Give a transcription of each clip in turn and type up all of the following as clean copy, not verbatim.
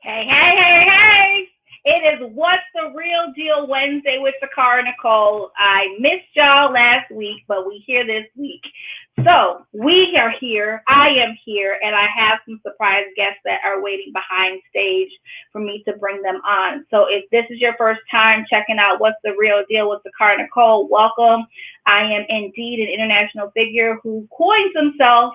Hey, hey, hey, hey! It is What's the Real Deal Wednesday with Toccara and Nicole. I missed y'all last week, but we here this week. So we are here. I am here, and I have some surprise guests that are waiting behind stage for me to bring them on. So if this is your first time checking out What's the Real Deal with Toccara and Nicole, welcome. I am indeed an international figure who coins himself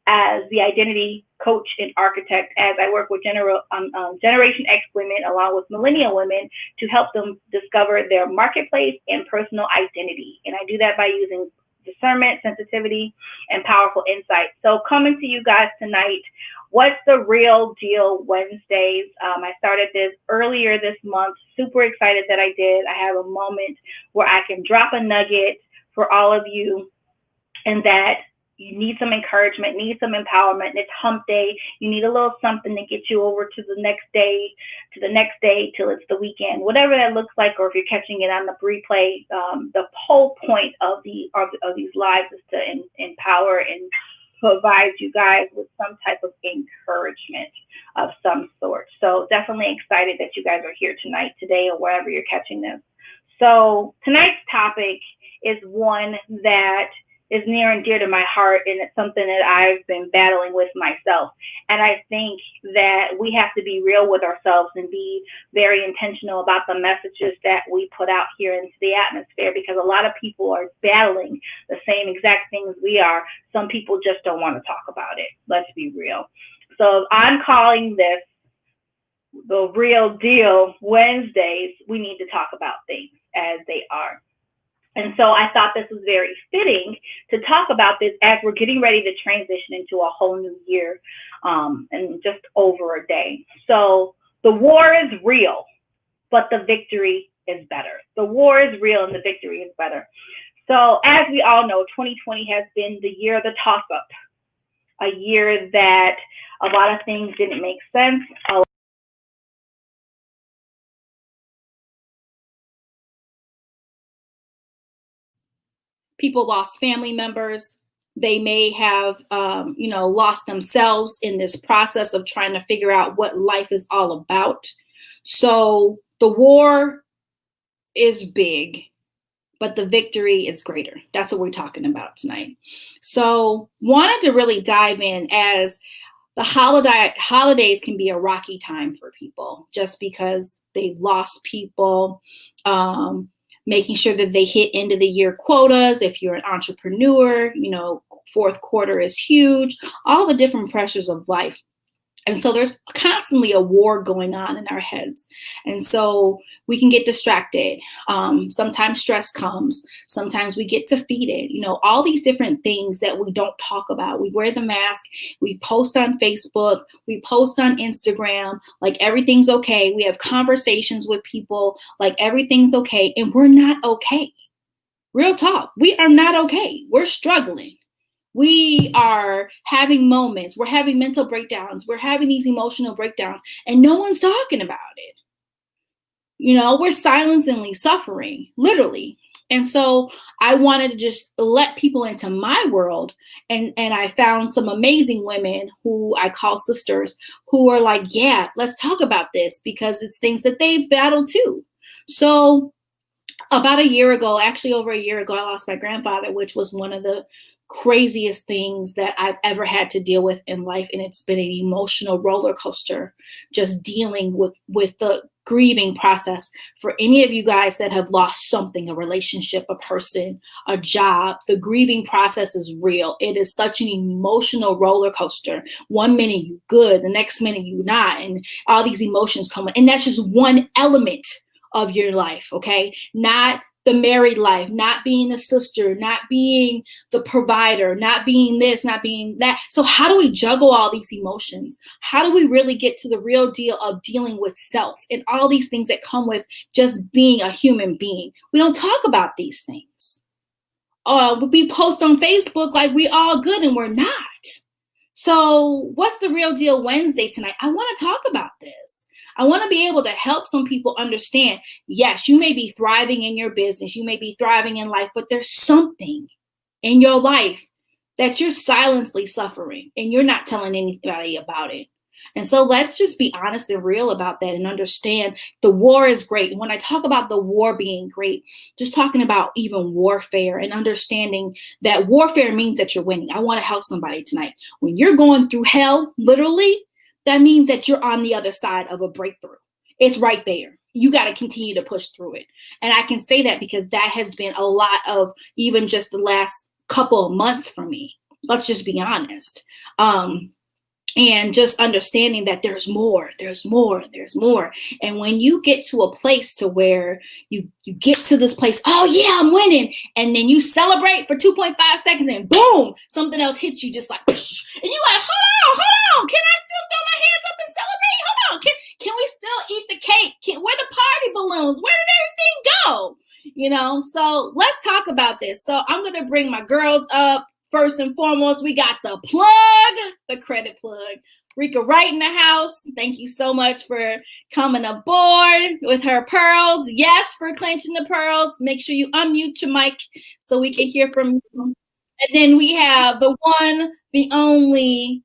as the identity coach and architect as I work with Generation X women along with millennial women to help them discover their marketplace and personal identity. And I do that by using discernment, sensitivity, and powerful insight. So coming to you guys tonight, What's the Real Deal Wednesdays? I started this earlier this month. Super excited that I did. I have a moment where I can drop a nugget for all of you, and that you need some encouragement, need some empowerment. It's hump day. You need a little something to get you over to the next day, till it's the weekend, whatever that looks like, or if you're catching it on the replay. The whole point of these lives is to empower and provide you guys with some type of encouragement of some sort. So definitely excited that you guys are here tonight, today, or wherever you're catching this. So tonight's topic is one that is near and dear to my heart, and it's something that I've been battling with myself. And I think that we have to be real with ourselves and be very intentional about the messages that we put out here into the atmosphere, because a lot of people are battling the same exact things we are. Some people just don't want to talk about it. Let's be real. So I'm calling this the Real Deal Wednesdays. We need to talk about things as they are. And so I thought this was very fitting to talk about this as we're getting ready to transition into a whole new year in just over a day. So the war is real, but the victory is better. The war is real and the victory is better. So as we all know, 2020 has been the year of the toss-up, a year that a lot of things didn't make sense. People lost family members. They may have, lost themselves in this process of trying to figure out what life is all about. So the war is big, but the victory is greater. That's what we're talking about tonight. So wanted to really dive in, as the holidays can be a rocky time for people just because they've lost people. Making sure that they hit end of the year quotas. If you're an entrepreneur, fourth quarter is huge, all the different pressures of life. And so there's constantly a war going on in our heads. And so we can get distracted. Sometimes stress comes. Sometimes we get defeated. All these different things that we don't talk about. We wear the mask. We post on Facebook. We post on Instagram like everything's okay. We have conversations with people like everything's okay. And we're not okay. Real talk. We are not okay. We're struggling. We are having moments, we're having mental breakdowns, we're having these emotional breakdowns, and no one's talking about it. We're silently suffering, literally. And so I wanted to just let people into my world. And I found some amazing women who I call sisters, who are like, yeah, let's talk about this, because it's things that they've battled too. So about a year ago, actually over a year ago, I lost my grandfather, which was one of the craziest things that I've ever had to deal with in life. And it's been an emotional roller coaster, just dealing with the grieving process. For any of you guys that have lost something, a relationship, a person, a job, the grieving process is real. It is such an emotional roller coaster. One minute you good, the next minute you not, and all these emotions come. And that's just one element of your life, okay? Not the married life, not being the sister, not being the provider, not being this, not being that. So how do we juggle all these emotions? How do we really get to the real deal of dealing with self and all these things that come with just being a human being? We don't talk about these things. We post on Facebook like we all good, and we're not. So what's the Real Deal Wednesday tonight? I want to talk about this. I want to be able to help some people understand, yes, you may be thriving in your business, you may be thriving in life, but there's something in your life that you're silently suffering and you're not telling anybody about it. And so let's just be honest and real about that and understand the war is great. And when I talk about the war being great, just talking about even warfare and understanding that warfare means that you're winning. I want to help somebody tonight. When you're going through hell, literally, that means that you're on the other side of a breakthrough. It's right there. You got to continue to push through it. And I can say that because that has been a lot of even just the last couple of months for me. Let's just be honest. And just understanding that there's more. And when you get to a place to where you get to this place, oh yeah, I'm winning. And then you celebrate for 2.5 seconds and boom, something else hits you just like, and you're like, hold on. Can I still throw my hands up and celebrate? Hold on. Can we still eat the cake? Where the party balloons? Where did everything go? You know, so let's talk about this. So I'm going to bring my girls up. First and foremost, we got the plug, the credit plug. Rika Wright in the house. Thank you so much for coming aboard with her pearls. Yes, for clenching the pearls. Make sure you unmute your mic so we can hear from you. And then we have the one, the only,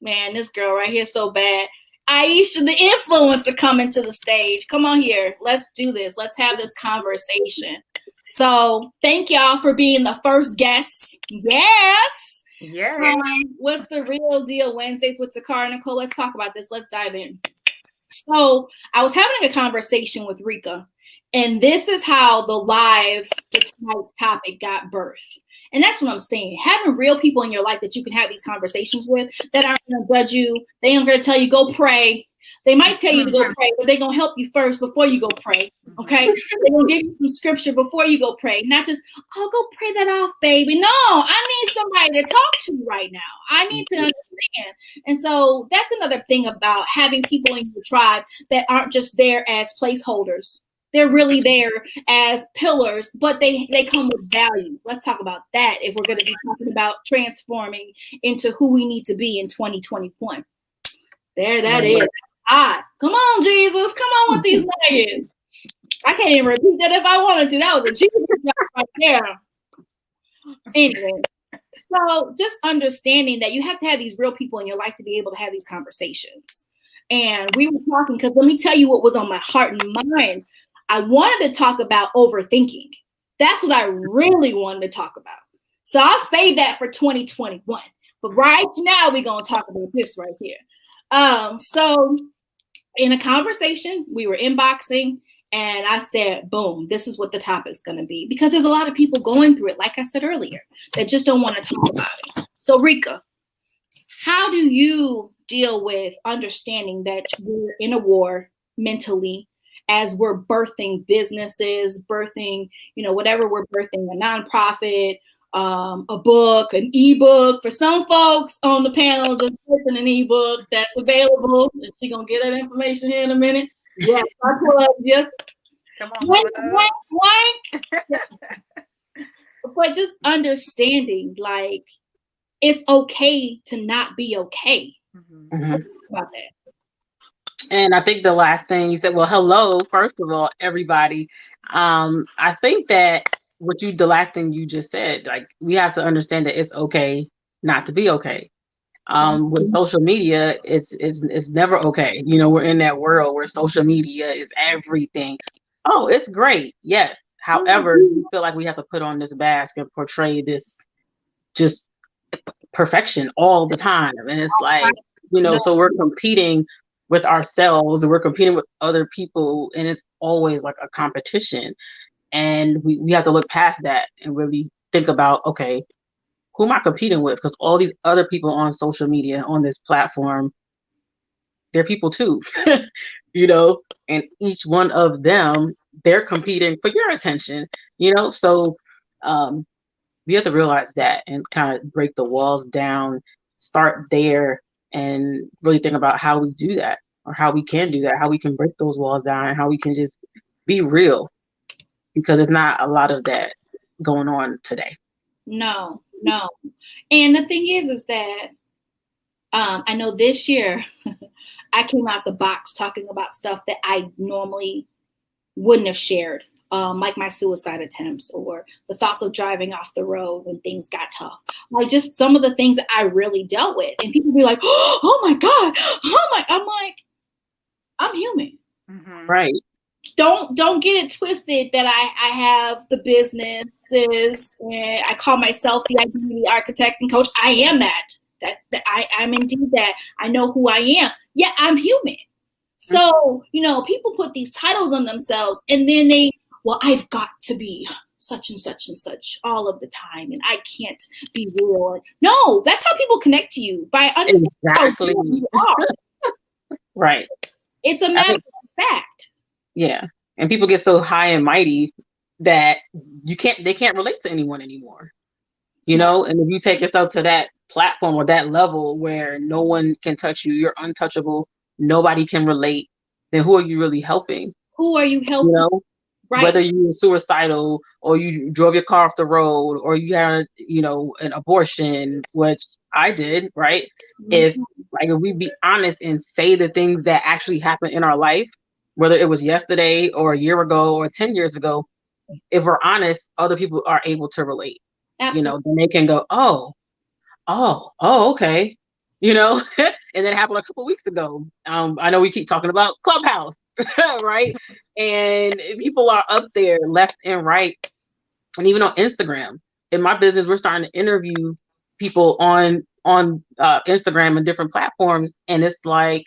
man, this girl right here is so bad. Aisha, the influencer, coming to the stage. Come on here. Let's do this. Let's have this conversation. So thank y'all for being the first guests. Yes. Yeah. What's the real deal Wednesdays with Toccara and Nicole? Let's talk about this. Let's dive in. So I was having a conversation with Rika, and this is how the live for tonight's topic got birthed. And that's what I'm saying. Having real people in your life that you can have these conversations with that aren't going to judge you. They aren't going to tell you, go pray. They might tell you to go pray, but they're going to help you first before you go pray. Okay? They're going to give you some scripture before you go pray. Not just, oh, go pray that off, baby. No, I need somebody to talk to right now. I need to understand. And so that's another thing about having people in your tribe that aren't just there as placeholders. They're really there as pillars, but they come with value. Let's talk about that if we're going to be talking about transforming into who we need to be in 2021. There, that is. Come on, Jesus. Come on with these nuggets. I can't even repeat that if I wanted to. That was a Jesus right there. Anyway, so just understanding that you have to have these real people in your life to be able to have these conversations. And we were talking, because let me tell you what was on my heart and mind. I wanted to talk about overthinking. That's what I really wanted to talk about. So I'll save that for 2021. But right now, we're going to talk about this right here. So in a conversation, we were inboxing, and I said, boom, this is what the topic's going to be. Because there's a lot of people going through it, like I said earlier, that just don't want to talk about it. So Rika, how do you deal with understanding that we're in a war mentally as we're birthing businesses, birthing, whatever we're birthing, a nonprofit, a book, an ebook? For some folks on the panel, just birthing an ebook that's available. And she's going to get that information here in a minute. Yeah, I love you. Come on, wank. But just understanding, like, it's okay to not be okay. Mm-hmm. About that. And I think the last thing you said, well, hello, first of all, everybody. I think that the last thing you just said, like, we have to understand that it's okay not to be okay. With social media, it's never okay. We're in that world where social media is everything. Oh, it's great. Yes. However, we feel like we have to put on this mask and portray this just perfection all the time. And it's like, so we're competing with ourselves, and we're competing with other people, and it's always like a competition. And we have to look past that and really think about, okay, who am I competing with? Because all these other people on social media, on this platform, they're people too, and each one of them, they're competing for your attention, so we have to realize that and kind of break the walls down, start there, and really think about how we do that, or how we can do that, how we can break those walls down, and how we can just be real, because there's not a lot of that going on today. No. And the thing is that I know this year I came out the box talking about stuff that I normally wouldn't have shared like my suicide attempts or the thoughts of driving off the road when things got tough. Like just some of the things that I really dealt with. And people be like, oh my God, I'm like, I'm human. Mm-hmm. Right. Don't get it twisted that I have the businesses and I call myself the identity architect and coach. I am that. I'm indeed that. I know who I am. Yeah, I'm human. So, people put these titles on themselves and then I've got to be such and such and such all of the time and I can't be real. No, that's how people connect to you, by understanding exactly how real you are. Right. It's a matter of fact. Yeah. And people get so high and mighty that they can't relate to anyone anymore. And if you take yourself to that platform or that level where no one can touch you, you're untouchable, nobody can relate, then who are you really helping? Who are you helping? Right. Whether you were suicidal or you drove your car off the road or you had, an abortion, which I did, right? Mm-hmm. If we be honest and say the things that actually happened in our life, whether it was yesterday or a year ago or 10 years ago, if we're honest, other people are able to relate. Absolutely. Then they can go, oh, okay. And then it happened a couple weeks ago. I know we keep talking about Clubhouse, right? And people are up there left and right. And even on Instagram. In my business, we're starting to interview people on Instagram and different platforms. And it's like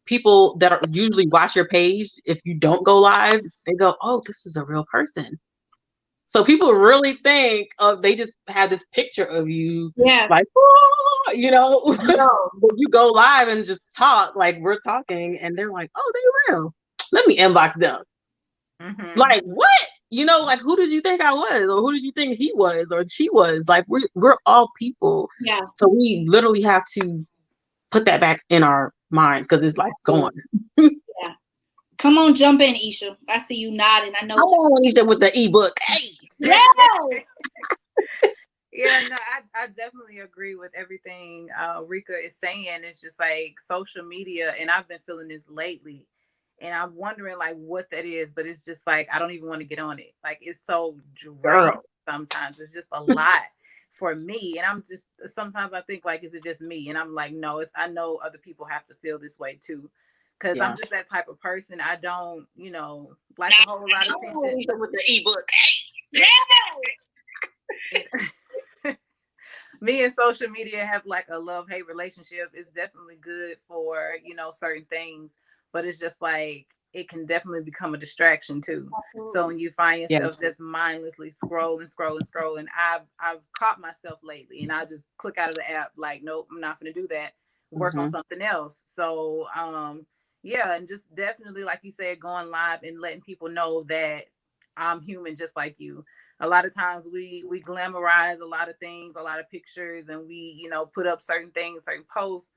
people that are usually watch your page, if you don't go live, they go, oh, this is a real person. So people really think they just have this picture of you, like, oh, but you go live and just talk like we're talking, and they're like, oh, they real. Let me inbox them. Mm-hmm. Like, what? Like, who did you think I was, or who did you think he was, or she was? Like, we're all people. Yeah. So we literally have to put that back in our minds because it's like gone. Yeah. Come on, jump in, Isha. I see you nodding. I know. Come on, Isha, with the ebook. Hey. Yeah. Yeah, no, I definitely agree with everything Rika is saying. It's just like social media, and I've been feeling this lately, and I'm wondering like what that is, but it's just like I don't even want to get on it. Like it's so draining sometimes. It's just a lot for me, and I'm just sometimes I think like, is it just me? And I'm like, no, I know other people have to feel this way too. Because I'm just that type of person. I don't, like a whole lot of attention. With the ebook. Me and social media have like a love-hate relationship. It's definitely good for, certain things, but it's just like it can definitely become a distraction too. Absolutely. So when you find yourself just mindlessly scrolling, I've caught myself lately and I just click out of the app like, nope, I'm not going to do that. Work on something else. So, yeah, and just definitely, like you said, going live and letting people know that I'm human just like you. A lot of times we glamorize a lot of things, a lot of pictures, and we, put up certain things, certain posts,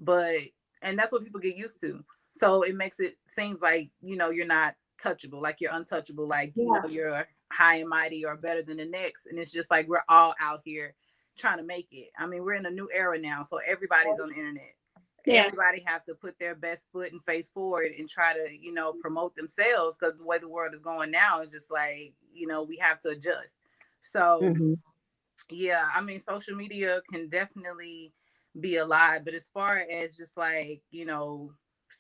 and that's what people get used to. So it makes it seems like, you're not touchable, like you're untouchable, like, you're high and mighty or better than the next. And it's just like, we're all out here trying to make it. I mean, we're in a new era now, so everybody's on the internet. Yeah. Everybody have to put their best foot and face forward and try to, promote themselves, because the way the world is going now is just like, we have to adjust. So, yeah, I mean, social media can definitely be a lie, but as far as just like,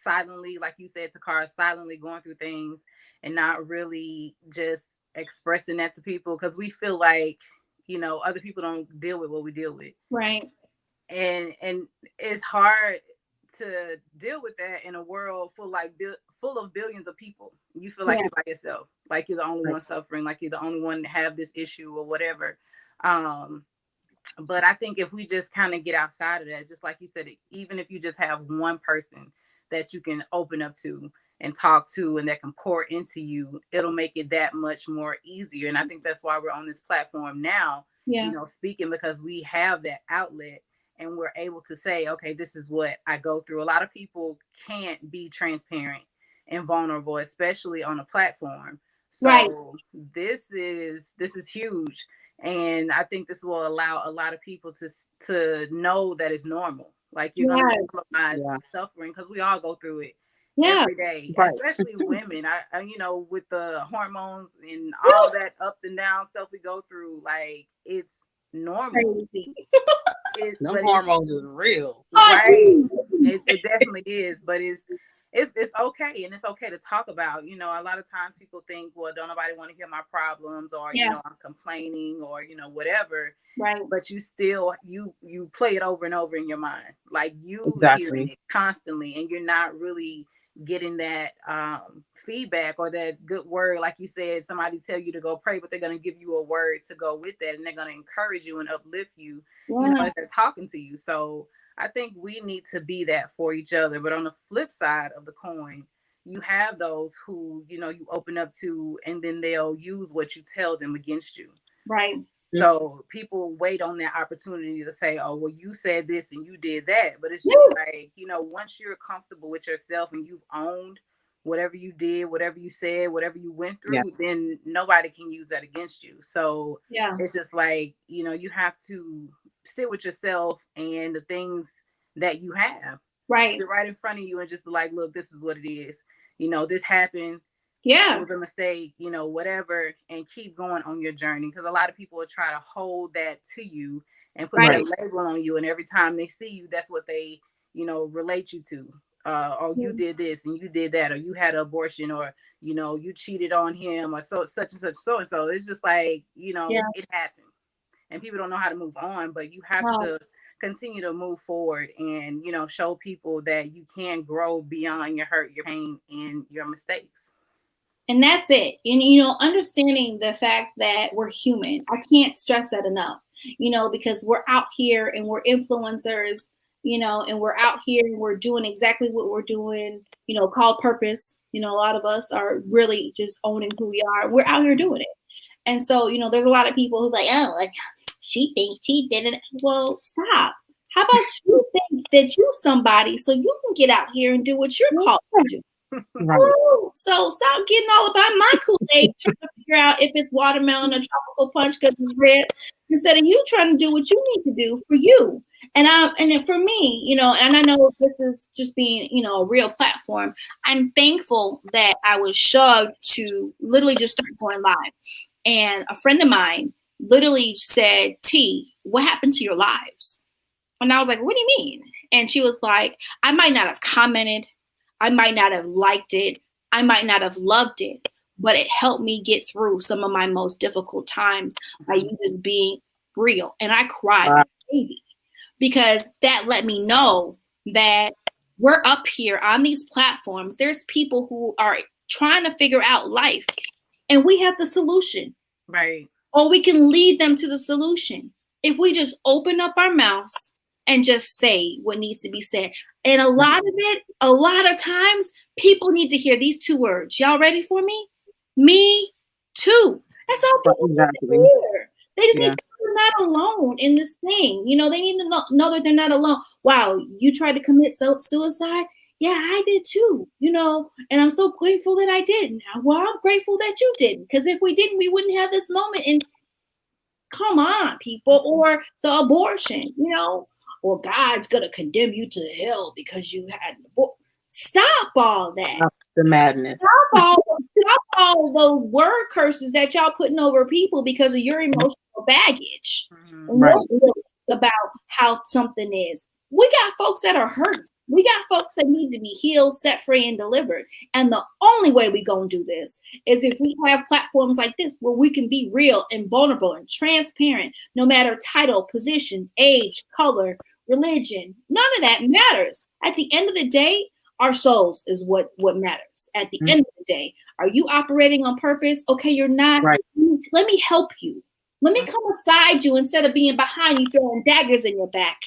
silently, like you said, Toccara, silently going through things and not really just expressing that to people, because we feel like, other people don't deal with what we deal with. Right. And it's hard to deal with that in a world full of billions of people. You feel like you're by yourself, like you're the only one suffering, like you're the only one to have this issue or whatever. But I think if we just kind of get outside of that, just like you said, even if you just have one person that you can open up to and talk to and that can pour into you, it'll make it that much more easier. And I think that's why we're on this platform now, speaking, because we have that outlet and we're able to say, okay, this is what I go through. A lot of people can't be transparent and vulnerable, especially on a platform. So this is huge. And I think this will allow a lot of people to know that it's normal. Like you're going to normalize suffering, because we all go through it. every day, Right. especially women. I, you know, with the hormones and all that up and down stuff we go through, like it's normal. Crazy. No But hormones is real. right. It definitely is, but it's okay, and it's okay to talk about. You know, a lot of times people think, well, don't nobody want to hear my problems, or you know, I'm complaining, or you know, whatever. Right. But you still you play it over and over in your mind, like you hearing it constantly, and you're not really getting that feedback or that good word. Like you said, somebody tell you to go pray, but they're going to give you a word to go with that, and they're going to encourage you and uplift you, you know, as they're talking to you. So I think we need to be that for each other. But on the flip side of the coin, you have those who, you know, you open up to, and then they'll use what you tell them against you. Right. So people wait on that opportunity to say, oh, well, you said this and you did that. But it's just like, you know, once you're comfortable with yourself and you've owned whatever you did, whatever you said, whatever you went through, then nobody can use that against you. So it's just like, you know, you have to sit with yourself and the things that you have right in front of you, and just be like, look, this is what it is. You know, this happened. It was a mistake, you know, whatever, and keep going on your journey. Because a lot of people will try to hold that to you and put that label on you, and every time they see you, that's what they, you know, relate you to. Or you did this and you did that, or you had an abortion, or you know, you cheated on him, or so such and such, so and so. It's just like, you know, it happened, and people don't know how to move on. But you have to continue to move forward, and you know, show people that you can grow beyond your hurt, your pain, and your mistakes. And that's it. And, you know, understanding the fact that we're human. I can't stress that enough, you know, because we're out here and we're influencers, you know, and we're out here and we're doing exactly what we're doing, you know, called purpose. You know, a lot of us are really just owning who we are. We're out here doing it. And so, you know, there's a lot of people who like, oh, like, she thinks she did it. Well, stop. How about you think that you're somebody so you can get out here and do what you're called to do? So stop getting all about my Kool-Aid, trying to figure out if it's watermelon or tropical punch because it's red, instead of you trying to do what you need to do for you. And for me, you know, and I know this is just being, you know, a real platform. I'm thankful that I was shoved to literally just start going live. And a friend of mine literally said, T, what happened to your lives? And I was like, what do you mean? And she was like, I might not have commented, I might not have liked it, I might not have loved it, but it helped me get through some of my most difficult times by you just being real. And I cried like a baby, because that let me know that we're up here on these platforms. There's people who are trying to figure out life, and we have the solution. Right. Or we can lead them to the solution if we just open up our mouths and just say what needs to be said. And a lot of times, people need to hear these two words. Y'all ready for me? Me too. That's all people need to hear. They just need to know they're not alone in this thing. You know, they need to know that they're not alone. Wow, you tried to commit suicide? Yeah, I did too, you know, and I'm so grateful that I didn't. Well, I'm grateful that you didn't, because if we didn't, we wouldn't have this moment. And come on, people. Or the abortion, you know, or God's going to condemn you to hell because you had an abortion. Stop all that. Stop the madness. Stop all those word curses that y'all putting over people because of your emotional baggage. Right. About how something is. We got folks that are hurt. We got folks that need to be healed, set free, and delivered. And the only way we gonna do this is if we have platforms like this where we can be real and vulnerable and transparent, no matter title, position, age, color, religion. None of that matters. At the end of the day, our souls is what matters. At the end of the day, are you operating on purpose? Okay, you're not. Right. Let me help you. Let me come beside you instead of being behind you, throwing daggers in your back.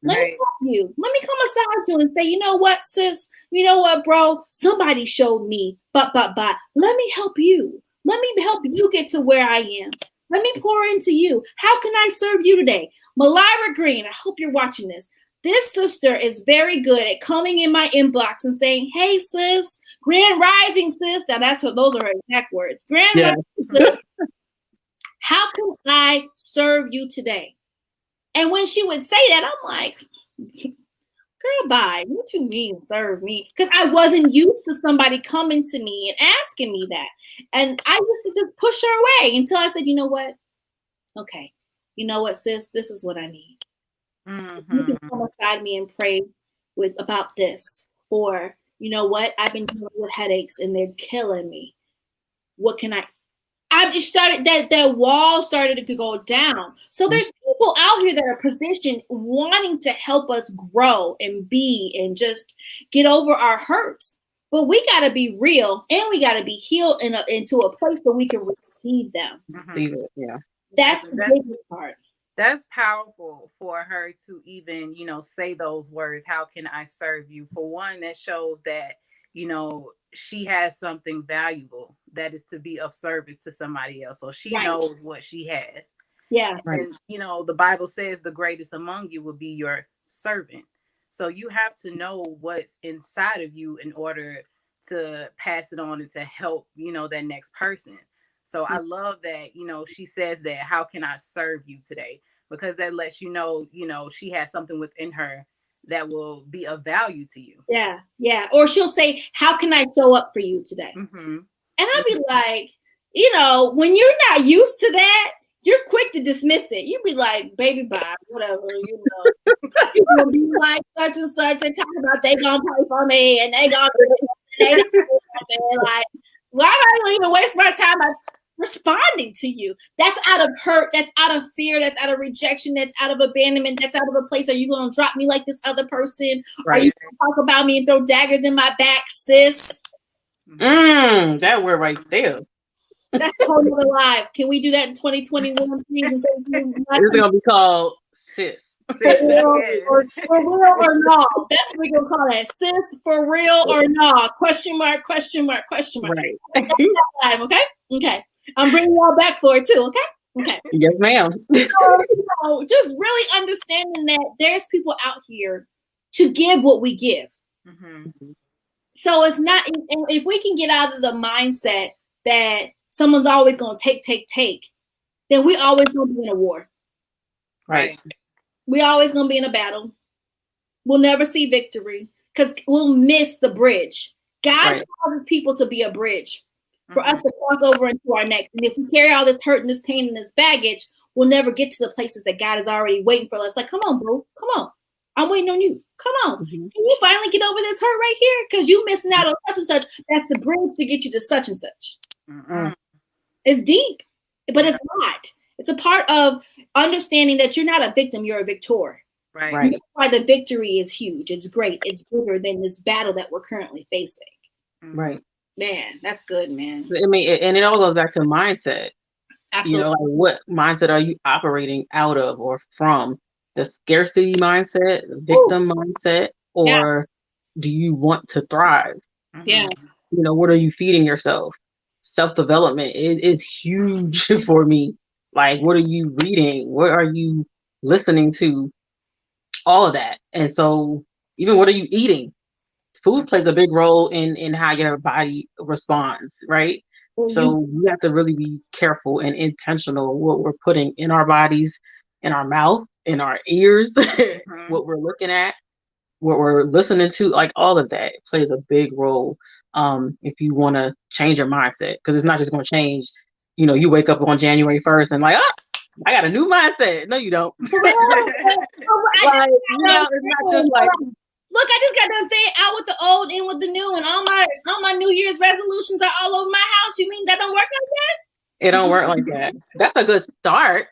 Let me help you. Let me come beside you and say, you know what, sis? You know what, bro? Somebody showed me, but. Let me help you. Let me help you get to where I am. Let me pour into you. How can I serve you today? Malira Green, I hope you're watching this. This sister is very good at coming in my inbox and saying, hey, sis, grand rising, sis. Now, those are her exact words. Grand rising, sis. How can I serve you today? And when she would say that, I'm like, girl, bye. What you mean serve me? Because I wasn't used to somebody coming to me and asking me that. And I used to just push her away until I said, you know what? Okay. You know what, sis? This is what I need. You can come beside me and pray about this. Or, you know what? I've been dealing with headaches and they're killing me. What can I just started that wall started to go down. So there's people out here that are positioned wanting to help us grow and be and just get over our hurts. But we got to be real and we got to be healed into a place where we can receive them. Receive it, yeah. That's the biggest part. That's powerful for her to even, say those words. How can I serve you? For one, that shows that, she has something valuable that is to be of service to somebody else. So she knows what she has. Yeah. And, the Bible says the greatest among you will be your servant. So you have to know what's inside of you in order to pass it on and to help, that next person. So I love that, she says that, how can I serve you today? Because that lets you know, she has something within her that will be of value to you. Yeah. Yeah. Or she'll say, how can I show up for you today? And I'll be like, when you're not used to that, you're quick to dismiss it. You'd be like, baby, bye, whatever, You're going to be like such and such and talk about they going to pray for me and they going to do like, why am I going to waste my time responding to you? That's out of hurt. That's out of fear. That's out of rejection. That's out of abandonment. That's out of a place. Are you going to drop me like this other person? Right. Are you going to talk about me and throw daggers in my back, sis? That word right there. That's a whole other life. Can we do that in 2021, please? It's going to be called sis. For real or not? That's what we're going to call that. Sis, for real or not? Question mark, question mark, question mark. Right. Okay? Okay. I'm bringing y'all back for it too, okay? Okay. Yes, ma'am. So, just really understanding that there's people out here to give what we give. So it's not, if we can get out of the mindset that someone's always going to take, then we always going to be in a war. Right. We always going to be in a battle. We'll never see victory because we'll miss the bridge. God causes people to be a bridge for us to cross over into our next. And if we carry all this hurt and this pain and this baggage, we'll never get to the places that God is already waiting for us. Like, come on, bro. Come on. I'm waiting on you. Come on. Can you finally get over this hurt right here? Because you missing out on such and such. That's the bridge to get you to such and such. It's deep, but it's not. It's a part of understanding that you're not a victim, you're a victor. Right. That's why the victory is huge. It's great. It's bigger than this battle that we're currently facing. Right. Man, that's good, man. I mean, and it all goes back to mindset. Absolutely. Like what mindset are you operating out of or from? The scarcity mindset, the victim mindset, or do you want to thrive? Yeah. What are you feeding yourself? Self-development is huge for me. Like, what are you reading? What are you listening to? All of that. And so even what are you eating? Food plays a big role in how your body responds, right? So we have to really be careful and intentional what we're putting in our bodies, in our mouth, in our ears, what we're looking at, what we're listening to, like all of that plays a big role if you want to change your mindset, because it's not just going to change. You wake up on January 1st and like, I got a new mindset. No, you don't. It's not just like, look, I just got done saying out with the old, in with the new, and all my New Year's resolutions are all over my house. You mean that don't work like that? It don't work like that. That's a good start,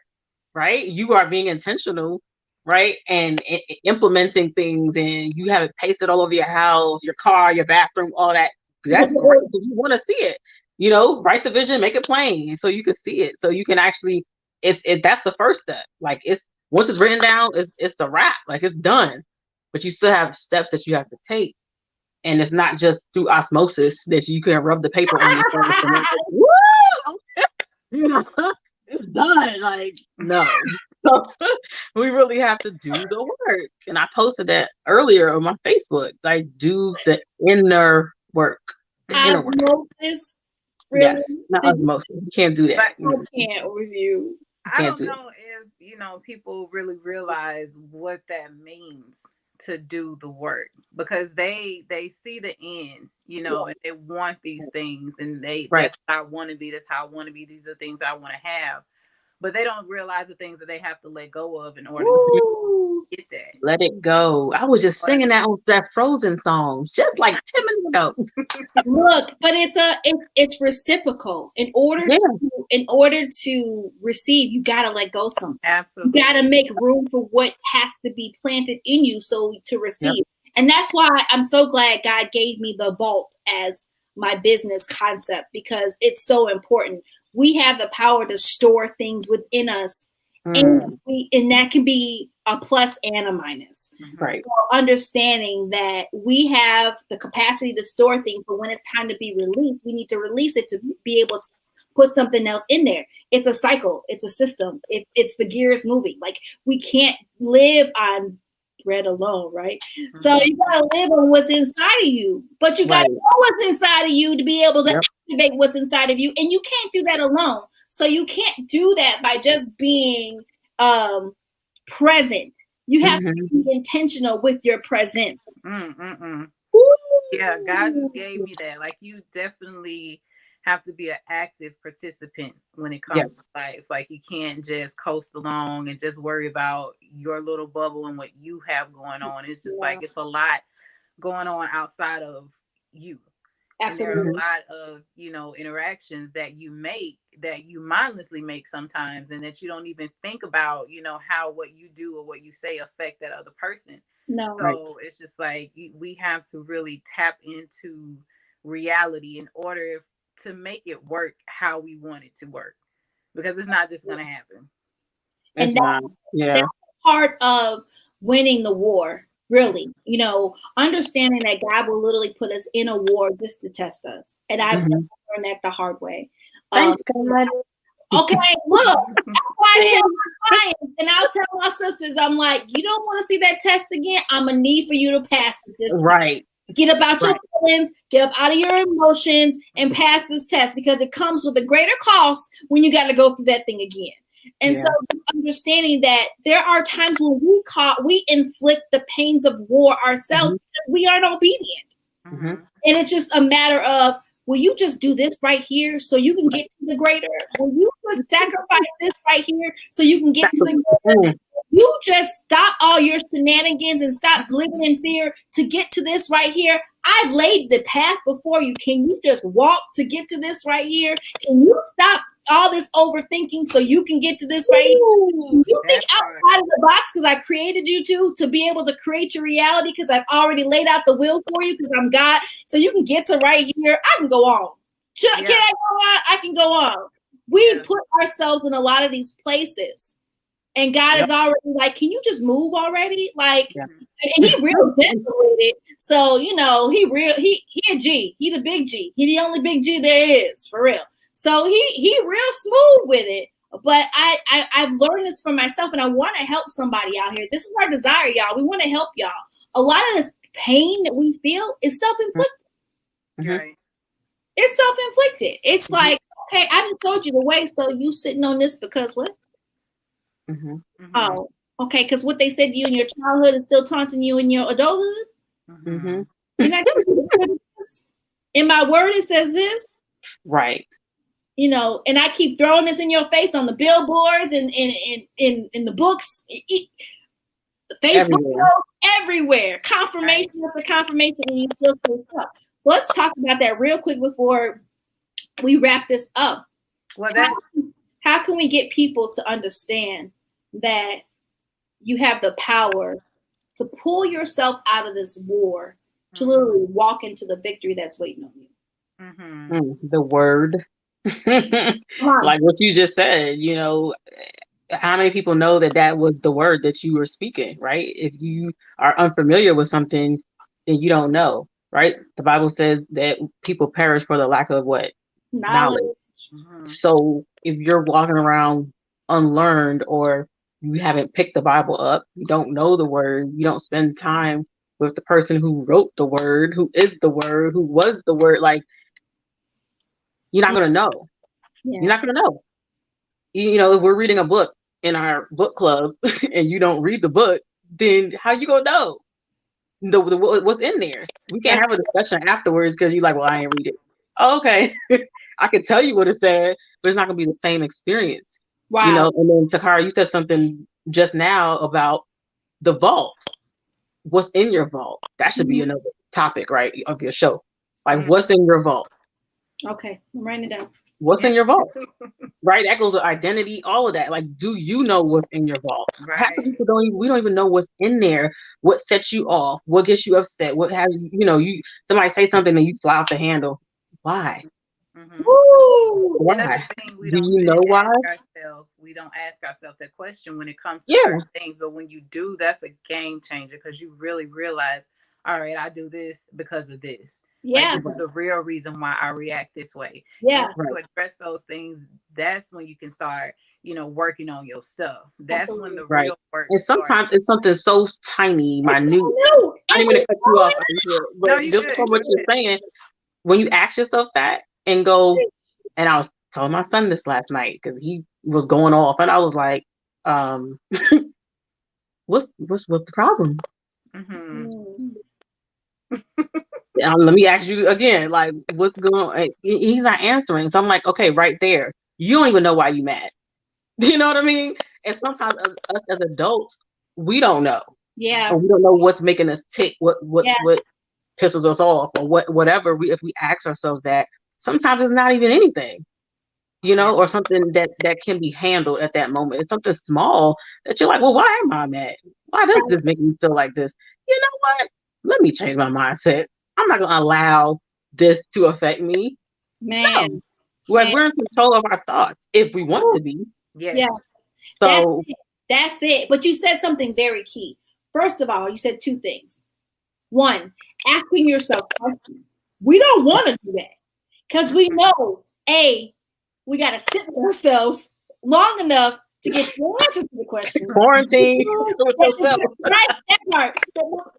right? You are being intentional, right? And implementing things, and you have it pasted all over your house, your car, your bathroom, all that. That's great because you want to see it. Write the vision, make it plain so you can see it. So you can actually, that's the first step. Like once it's written down, it's a wrap. Like it's done. But you still have steps that you have to take. And it's not just through osmosis that you can rub the paper on your face and woo! It's done. Like, no. So we really have to do the work. And I posted that earlier on my Facebook. Like, do the inner work. Osmosis? Really? Yes, not osmosis. You can't do that. I can't with you. I don't know if, people really realize what that means to do the work, because they see the end, you know, and they want these things, and that's how I want to be, that's how I want to be, these are things I want to have, but they don't realize the things that they have to let go of in order to get that. Let it go. I was just singing that on that Frozen song just like 10 minutes ago. Look, but it's reciprocal. In order to receive, you gotta let go something. Absolutely. You gotta make room for what has to be planted in you so to receive. Yep. And that's why I'm so glad God gave me the vault as my business concept, because it's so important. We have the power to store things within us, and that can be a plus and a minus. Right. So understanding that we have the capacity to store things, but when it's time to be released, we need to release it to be able to put something else in there. It's a cycle. It's a system. It's the gears moving. Like, we can't live on bread alone, right? Mm-hmm. So you gotta live on what's inside of you, but you gotta know what's inside of you to be able to activate what's inside of you, and you can't do that alone. So you can't do that by just being present. You have to be intentional with your presence. Yeah, God just gave me that. Like, you definitely have to be an active participant when it comes to life. Like, you can't just coast along and just worry about your little bubble and what you have going on. It's just like, it's a lot going on outside of you. Absolutely. And there are a lot of, you know, interactions that you make, that you mindlessly make sometimes, and that you don't even think about, you know, how what you do or what you say affect that other person. No. So it's just like, we have to really tap into reality in order to make it work how we want it to work, because it's not just going to happen. And that's part of winning the war. Really, you know, understanding that God will literally put us in a war just to test us. And I've learned that the hard way. Thanks, God. Okay, look, I tell my clients, and I'll tell my sisters, I'm like, you don't want to see that test again? I'm going to need for you to pass it this time. Right. Get up out your feelings, get up out of your emotions, and pass this test, because it comes with a greater cost when you got to go through that thing again. And so understanding that there are times when we inflict the pains of war ourselves because we aren't obedient. And it's just a matter of, will you just do this right here so you can get to the greater? Will you just sacrifice this right here so you can get to the greater? You just stop all your shenanigans and stop living in fear to get to this right here. I've laid the path before you. Can you just walk to get to this right here? Can you stop all this overthinking so you can get to this right here? You think outside of the box because I created you to be able to create your reality, because I've already laid out the will for you, because I'm God, so you can get to right here. I can go on. Can I go on? I can go on. We put ourselves in a lot of these places. And God is already like, can you just move already? Like, and he real gentle with it. So, you know, he a G. He the big G. He the only big G there is, for real. So he real smooth with it. But I've learned this for myself, and I want to help somebody out here. This is our desire, y'all. We want to help y'all. A lot of this pain that we feel is self-inflicted. Right. It's self-inflicted. It's like, okay, I done told you the way, so you sitting on this because what? Oh, okay, because what they said to you in your childhood is still taunting you in your adulthood. You're not in my word, it says this. Right. You know, and I keep throwing this in your face on the billboards and in the books, Facebook, everywhere. Confirmation after confirmation, and you still say stuff. Let's talk about that real quick before we wrap this up. Well, how can we get people to understand that you have the power to pull yourself out of this war, to literally walk into the victory that's waiting on you? The word. Like what you just said, you know, how many people know that was the word that you were speaking, right? If you are unfamiliar with something, then you don't know, right? The Bible says that people perish for the lack of what? Knowledge. So if you're walking around unlearned, or you haven't picked the Bible up, you don't know the word, you don't spend time with the person who wrote the word, who is the word, who was the word, like, you're not going to know. You're not going to know. You know, if we're reading a book in our book club and you don't read the book, then how you going to know? what's in there. We can't have a discussion afterwards because you're like, well, I ain't read it. Oh, okay. I can tell you what it said, but it's not gonna be the same experience. Wow. You know, and then Toccara, you said something just now about the vault. What's in your vault? That should be another topic, right, of your show. Like, what's in your vault? Okay, I'm writing it down. What's in your vault? Right? That goes with identity, all of that. Like, do you know what's in your vault? Right. Half the people we don't even know what's in there, what sets you off, what gets you upset, what has somebody say something and you fly off the handle. Why? Mm-hmm. Why? And that's the thing, Do you know why? We don't ask ourselves that question when it comes to certain things, but when you do, that's a game changer because you really realize, all right, I do this because of this. Yeah, like, this is the real reason why I react this way. Yeah, and when you address those things, that's when you can start, working on your stuff. That's when the real work. And sometimes it's something so tiny, minute. I didn't mean to cut you off, but just from what you're saying, when you ask yourself that and go, and I was telling my son this last night because he was going off, and I was like, what's the problem? Mm-hmm. Let me ask you again, like, what's going on? He's not answering. So I'm like, okay, right there. You don't even know why you mad. You know what I mean? And sometimes us as adults, we don't know. Yeah. And we don't know what's making us tick, what pisses us off, or whatever. If we ask ourselves that, sometimes it's not even anything, or something that can be handled at that moment. It's something small that you're like, well, why am I mad? Why does this make me feel like this? You know what? Let me change my mindset. I'm not gonna allow this to affect me. Man. No. Like, we're in control of our thoughts if we want to be. Yes. Yeah. So that's it. But you said something very key. First of all, you said two things. One, asking yourself questions. We don't want to do that because we know, we got to sit with ourselves long enough to get the answers to the question. Quarantine with yourself. Right, that part.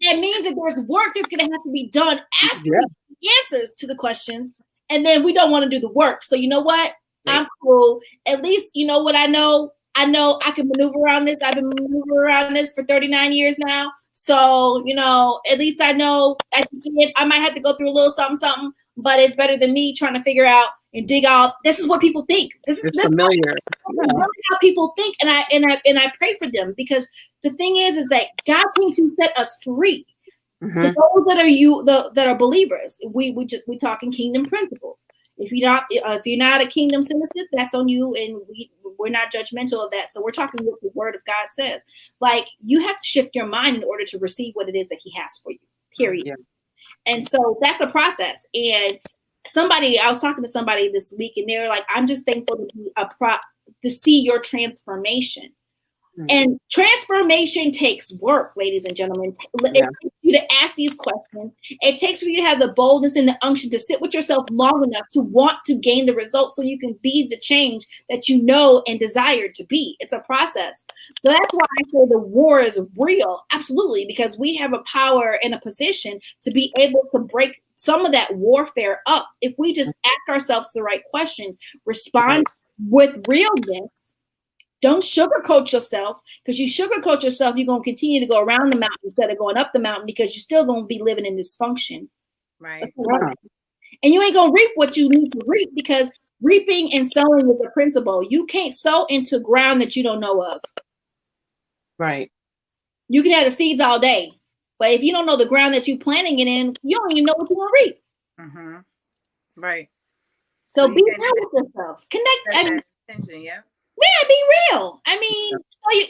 That means that there's work that's going to have to be done after we get the answers to the questions, and then we don't want to do the work. So you know what? I'm cool. At least you know what I know. I know I can maneuver around this. I've been maneuvering around this for 39 years now. So, at least I know at the end I might have to go through a little something, but it's better than me trying to figure out and dig out. This is what people think. This is familiar. Really how people think, and I pray for them, because the thing is that God came to set us free. Mm-hmm. For those that are believers, we talking kingdom principles. If you're not a kingdom citizen, that's on you, and we're not judgmental of that. So we're talking what the word of God says. Like, you have to shift your mind in order to receive what it is that he has for you, period. Yeah. And so that's a process. And I was talking to somebody this week, and they were like, I'm just thankful to be to see your transformation. Mm-hmm. And transformation takes work, ladies and gentlemen. It takes you to ask these questions. It takes for you to have the boldness and the unction to sit with yourself long enough to want to gain the results so you can be the change that you know and desire to be. It's a process. So that's why I say the war is real. Absolutely. Because we have a power and a position to be able to break some of that warfare up. If we just ask ourselves the right questions, respond with realness. Don't sugarcoat yourself, because you sugarcoat yourself, you're going to continue to go around the mountain instead of going up the mountain, because you're still going to be living in dysfunction. Right. And you ain't going to reap what you need to reap, because reaping and sowing is a principle. You can't sow into ground that you don't know of. Right. You can have the seeds all day, but if you don't know the ground that you're planting it in, you don't even know what you're going to reap. Mm-hmm. Right. So be real with yourself. Connect. Attention, yeah. Yeah, be real. I mean,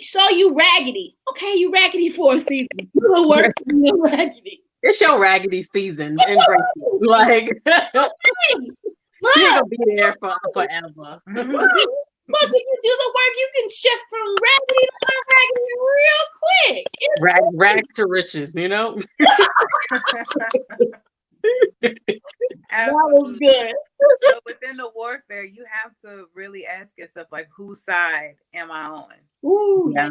so you raggedy. Okay, you raggedy for a season. You work, you raggedy. It's your raggedy season. Embrace it. Like, you're gonna be there for forever. Look, if you do the work, you can shift from raggedy to raggedy real quick. Rags to riches, That was good. So within the warfare, you have to really ask yourself, like, whose side am I on? Ooh, yeah.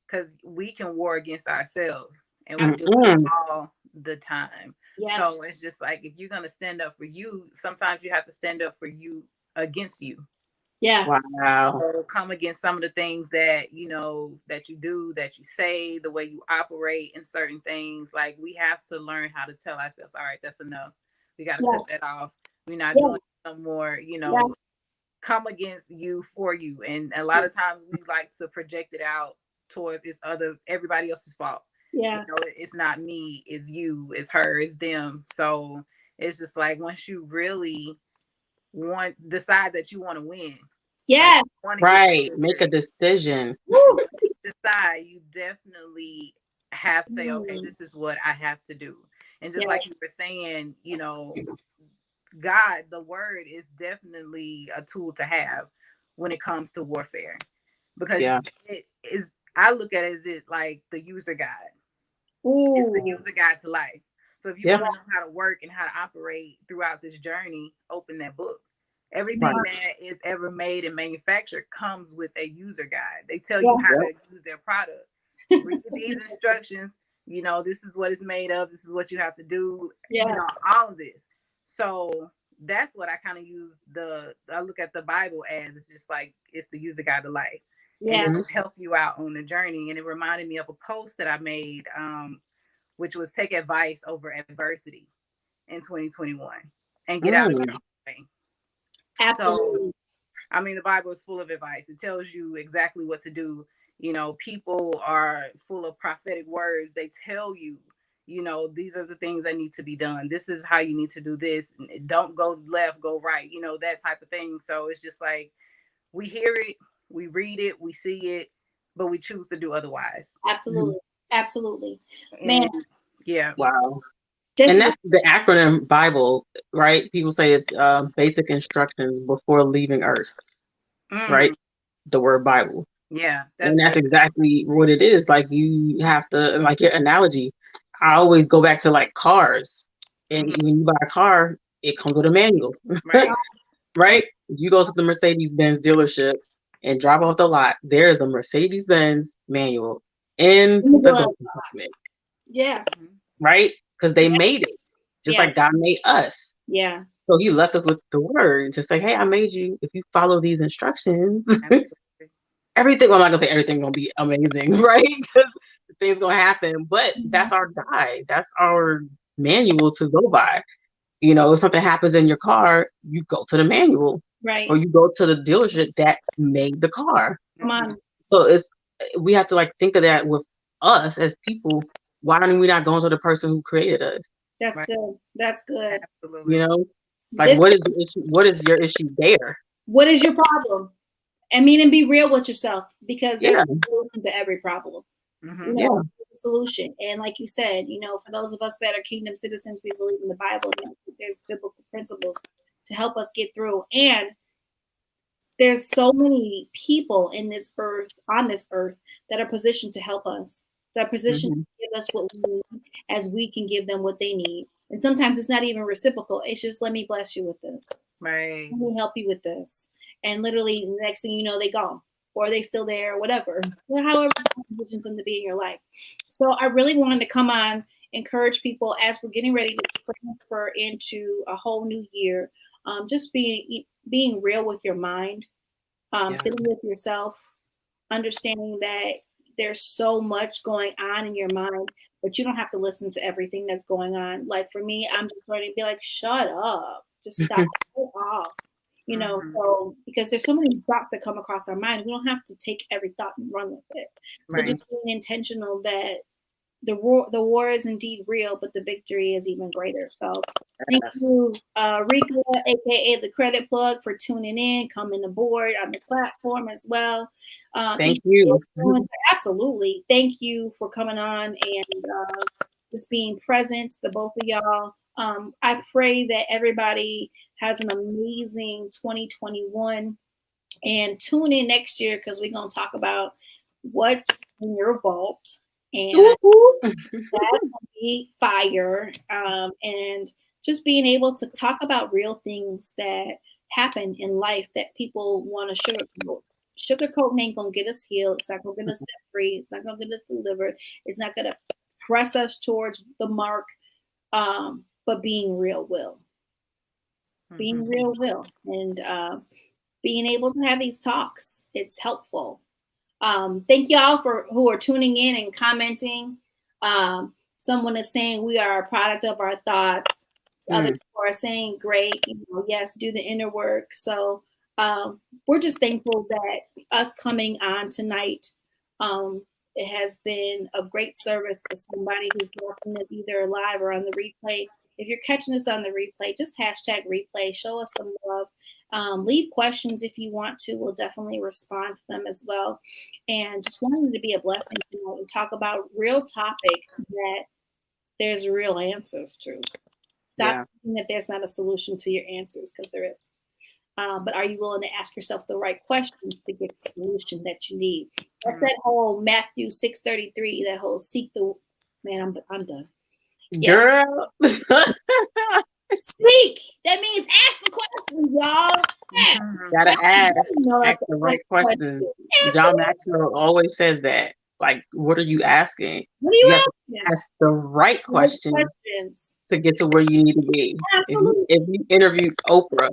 Because we can war against ourselves, and we do it all the time. Yeah. So it's just like, if you're gonna stand up for you, sometimes you have to stand up for you against you. Yeah. Wow. So come against some of the things that that you do, that you say, the way you operate in certain things. Like, we have to learn how to tell ourselves, all right, that's enough. We got to Yeah. cut that off. We're not Yeah. doing it no more. Yeah. Come against you for you. And a lot of times we like to project it out towards everybody else's fault. Yeah. It's not me, it's you, it's her, it's them. So it's just like, once you really decide that you want to win, Yeah. want to Right. Make a decision. decide, you definitely have to say, okay, this is what I have to do. And just like you were saying, God, the word is definitely a tool to have when it comes to warfare, because it is. I look at it as like the user guide. It's the user guide to life. So if you want to know how to work and how to operate throughout this journey, open that book. Everything that is ever made and manufactured comes with a user guide. They tell you how to use their product. Read these instructions. This is what it's made of. This is what you have to do. All of this. So that's what I kind of use. I look at the Bible as, it's just like, it's the user guide to life. And it will help you out on the journey. And it reminded me of a post that I made, which was take advice over adversity in 2021 and get out of your way. Absolutely. So, I mean, the Bible is full of advice. It tells you exactly what to do. People are full of prophetic words. They tell you, these are the things that need to be done. This is how you need to do this. Don't go left, go right, that type of thing. So it's just like, we hear it, we read it, we see it, but we choose to do otherwise. Absolutely. Absolutely. Man. Yeah. Wow. And that's the acronym Bible, right? People say it's basic instructions before leaving Earth, right? The word Bible. Yeah. And that's exactly what it is. Like, you have to, like your analogy, I always go back to like cars. And when you buy a car, it comes with a manual. Right. Right? You go to the Mercedes-Benz dealership and drop off the lot. There is a Mercedes-Benz manual in the glove compartment. Yeah. Right? Because they made it. Just like God made us. Yeah. So he left us with the word to say, hey, I made you. If you follow these instructions, everything, well, I'm not going to say everything going to be amazing, right? Because things going to happen. But that's our guide. That's our manual to go by. If something happens in your car, you go to the manual. Right. Or you go to the dealership that made the car. Come on. So we have to like think of that with us as people. Why are we not going to the person who created us? That's good. That's good. Absolutely. Like, what is the issue? What is your issue there? What is your problem? And be real with yourself, because there's a solution to every problem. There's a solution. And like you said, for those of us that are kingdom citizens, we believe in the Bible. There's biblical principles to help us get through. And there's so many people on this earth, that are positioned to help us, that are positioned to give us what we need, as we can give them what they need. And sometimes it's not even reciprocal. It's just, let me bless you with this. Right. Let me help you with this. And literally, the next thing you know, they gone, or they still there, or whatever. However, positions them to be in your life. So I really wanted to come on, encourage people as we're getting ready to transfer into a whole new year. Just being real with your mind, sitting with yourself, understanding that there's so much going on in your mind, but you don't have to listen to everything that's going on. Like for me, I'm just going to be like, shut up, just stop, go off. So because there's so many thoughts that come across our mind, we don't have to take every thought and run with it. So just being intentional that the war is indeed real, but the victory is even greater. So thank you, Rika, aka the Credit Plug, for tuning in, coming aboard on the platform as well. Thank you. Absolutely. Thank you for coming on and just being present, the both of y'all. I pray that everybody has an amazing 2021, and tune in next year, because we're going to talk about what's in your vault. And that's going to be fire. And just being able to talk about real things that happen in life that people want to sugarcoat. Sugarcoating ain't going to get us healed. It's not going to get us set free. It's not going to get us delivered. It's not going to press us towards the mark. But being real will. Being real will. And being able to have these talks. It's helpful. Thank y'all who are tuning in and commenting. Someone is saying we are a product of our thoughts. Other people are saying great, yes, do the inner work. So we're just thankful that us coming on tonight, it has been of great service to somebody who's watching this either live or on the replay. If you're catching us on the replay, just hashtag replay, show us some love. Leave questions if you want to. We'll definitely respond to them as well. And just wanting to be a blessing tonight and talk about real topic that there's real answers to. Stop thinking that there's not a solution to your answers, because there is. But are you willing to ask yourself the right questions to get the solution that you need? That's that whole Matthew 6:33, that whole seek the, man, I'm done. Yeah. Girl. Speak. That means ask the questions, y'all. Yeah. Gotta ask the right questions. John Maxwell always says that. Like, what are you asking? What are you have to ask the right questions to get to where you need to be. If you interviewed Oprah,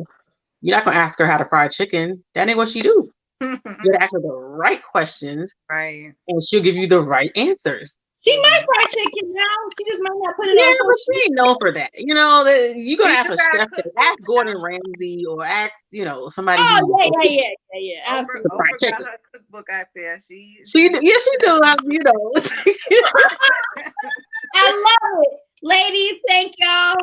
you're not gonna ask her how to fry chicken. That ain't what she do. You gotta ask her the right questions, right? And she'll give you the right answers. She might fry chicken now. She just might not put it on. Yeah, but she ain't known for that. You gonna ask a chef. Ask Gordon Ramsay or ask, somebody. Oh yeah. Absolutely. Oprah got her cookbook out there. She do. I love it, ladies. Thank y'all.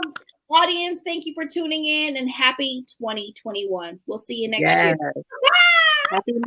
Audience, thank you for tuning in, and happy 2021. We'll see you next year. Happy New